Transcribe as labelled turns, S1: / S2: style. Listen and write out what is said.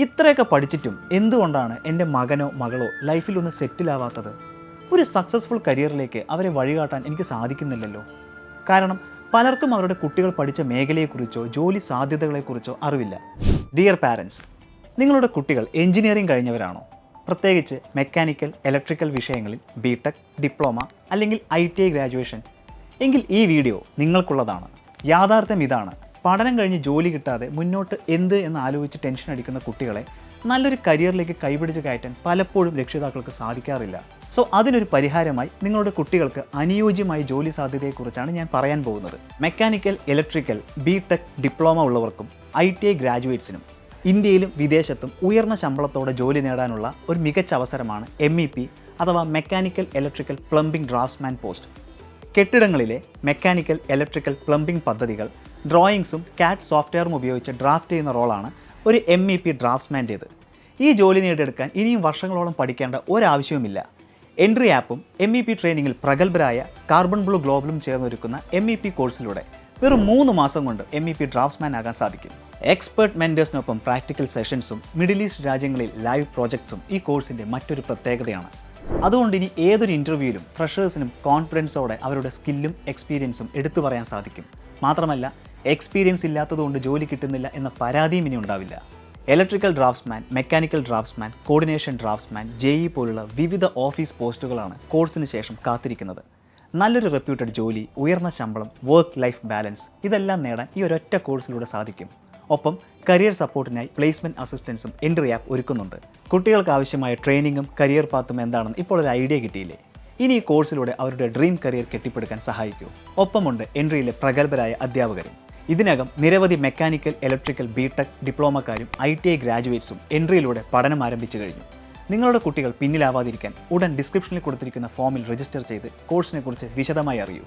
S1: ഇത്രയൊക്കെ പഠിച്ചിട്ടും എന്തുകൊണ്ടാണ് എൻ്റെ മകനോ മകളോ ലൈഫിലൊന്ന് സെറ്റിലാവാത്തത്? ഒരു സക്സസ്ഫുൾ കരിയറിലേക്ക് അവരെ വഴികാട്ടാൻ എനിക്ക് സാധിക്കുന്നില്ലല്ലോ. കാരണം പലർക്കും അവരുടെ കുട്ടികൾ പഠിച്ച മേഖലയെക്കുറിച്ചോ ജോലി സാധ്യതകളെക്കുറിച്ചോ അറിവില്ല. ഡിയർ പാരൻസ്, നിങ്ങളുടെ കുട്ടികൾ എഞ്ചിനീയറിംഗ് കഴിഞ്ഞവരാണോ? പ്രത്യേകിച്ച് മെക്കാനിക്കൽ, ഇലക്ട്രിക്കൽ വിഷയങ്ങളിൽ BTech, ഡിപ്ലോമ അല്ലെങ്കിൽ ITI ഗ്രാജുവേഷൻ എങ്കിൽ ഈ വീഡിയോ നിങ്ങൾക്കുള്ളതാണ്. യാഥാർത്ഥ്യം ഇതാണ്: പഠനം കഴിഞ്ഞ് ജോലി കിട്ടാതെ മുന്നോട്ട് എന്ത് എന്ന് ആലോചിച്ച് ടെൻഷൻ അടിക്കുന്ന കുട്ടികളെ നല്ലൊരു കരിയറിലേക്ക് കൈപിടിച്ച് കയറ്റാൻ പലപ്പോഴും രക്ഷിതാക്കൾക്ക് സാധിക്കാറില്ല. സോ അതിനൊരു പരിഹാരമായി നിങ്ങളുടെ കുട്ടികൾക്ക് അനുയോജ്യമായ ജോലി സാധ്യതയെക്കുറിച്ചാണ് ഞാൻ പറയാൻ പോകുന്നത്. മെക്കാനിക്കൽ, ഇലക്ട്രിക്കൽ, BTech, ഡിപ്ലോമ ഉള്ളവർക്കും ITI ഗ്രാജുവേറ്റ്സിനും ഇന്ത്യയിലും വിദേശത്തും ഉയർന്ന ശമ്പളത്തോടെ ജോലി നേടാനുള്ള ഒരു മികച്ച അവസരമാണ് MEP അഥവാ mechanical, electrical, plumbing draughtsman post. കെട്ടിടങ്ങളിലെ മെക്കാനിക്കൽ, ഇലക്ട്രിക്കൽ, പ്ലംബിംഗ് പദ്ധതികൾ ഡ്രോയിങ്സും CAD സോഫ്റ്റ്വെയറും ഉപയോഗിച്ച് ഡ്രാഫ്റ്റ് ചെയ്യുന്ന റോളാണ് ഒരു MEP ഡ്രാഫ്റ്റ്സ്മാൻ്റേത്. ഈ ജോലി നേടിയെടുക്കാൻ ഇനിയും വർഷങ്ങളോളം പഠിക്കേണ്ട ഒരാവശ്യവുമില്ല. എൻട്രി ആപ്പും MEP ട്രെയിനിങ്ങിൽ പ്രഗത്ഭരായ കാർബൺ ബ്ലൂ ഗ്ലോബലും ചേർന്നൊരുക്കുന്ന MEP കോഴ്സിലൂടെ വെറും 3 മാസം കൊണ്ട് MEP ഡ്രാഫ്റ്റ്സ്മാൻ ആകാൻ സാധിക്കും. എക്സ്പേർട്ട് മെൻറ്റേഴ്സിനൊപ്പം പ്രാക്ടിക്കൽ സെഷൻസും മിഡിൽ ഈസ്റ്റ് രാജ്യങ്ങളിൽ ലൈവ് പ്രോജക്ട്സും ഈ കോഴ്സിൻ്റെ മറ്റൊരു പ്രത്യേകതയാണ്. അതുകൊണ്ട് ഇനി ഏതൊരു ഇൻ്റർവ്യൂവിലും ഫ്രഷേഴ്സിനും കോൺഫിഡൻസോടെ അവരുടെ സ്കില്ലും എക്സ്പീരിയൻസും എടുത്തു പറയാൻ സാധിക്കും. മാത്രമല്ല, എക്സ്പീരിയൻസ് ഇല്ലാത്തതുകൊണ്ട് ജോലി കിട്ടുന്നില്ല എന്ന പരാതിയും ഇനി ഉണ്ടാവില്ല. Electrical draftsman, mechanical draftsman, coordination draftsman, JE പോലുള്ള വിവിധ ഓഫീസ് പോസ്റ്റുകളാണ് കോഴ്സിന് ശേഷം കാത്തിരിക്കുന്നത്. നല്ലൊരു റെപ്യൂട്ടഡ് ജോലി, ഉയർന്ന ശമ്പളം, വർക്ക് ലൈഫ് ബാലൻസ് ഇതെല്ലാം നേടാൻ ഈ ഒരൊറ്റ കോഴ്സിലൂടെ സാധിക്കും. ഒപ്പം കരിയർ സപ്പോർട്ടിനായി പ്ലേസ്മെൻറ്റ് അസിസ്റ്റൻസും എൻട്രി ആപ്പ് ഒരുക്കുന്നുണ്ട്. കുട്ടികൾക്ക് ആവശ്യമായ ട്രെയിനിങ്ങും കരിയർ പാത്തും എന്താണെന്ന് ഇപ്പോൾ ഒരു ഐഡിയ കിട്ടിയില്ലേ? ഇനി ഈ കോഴ്സിലൂടെ അവരുടെ ഡ്രീം കരിയർ കെട്ടിപ്പടുക്കാൻ സഹായിക്കൂ. ഒപ്പമുണ്ട് എൻട്രിയിലെ പ്രഗത്ഭരായ അധ്യാപകരും. ഇതിനകം നിരവധി മെക്കാനിക്കൽ, ഇലക്ട്രിക്കൽ, BTech, ഡിപ്ലോമക്കാരും ITI ഗ്രാജുവേറ്റ്സും എൻട്രിയിലൂടെ പഠനം ആരംഭിച്ചു കഴിഞ്ഞു. നിങ്ങളുടെ കുട്ടികൾ പിന്നിലാവാതിരിക്കാൻ ഉടൻ ഡിസ്ക്രിപ്ഷനിൽ കൊടുത്തിരിക്കുന്ന ഫോമിൽ രജിസ്റ്റർ ചെയ്ത് കോഴ്സിനെക്കുറിച്ച് വിശദമായി അറിയൂ.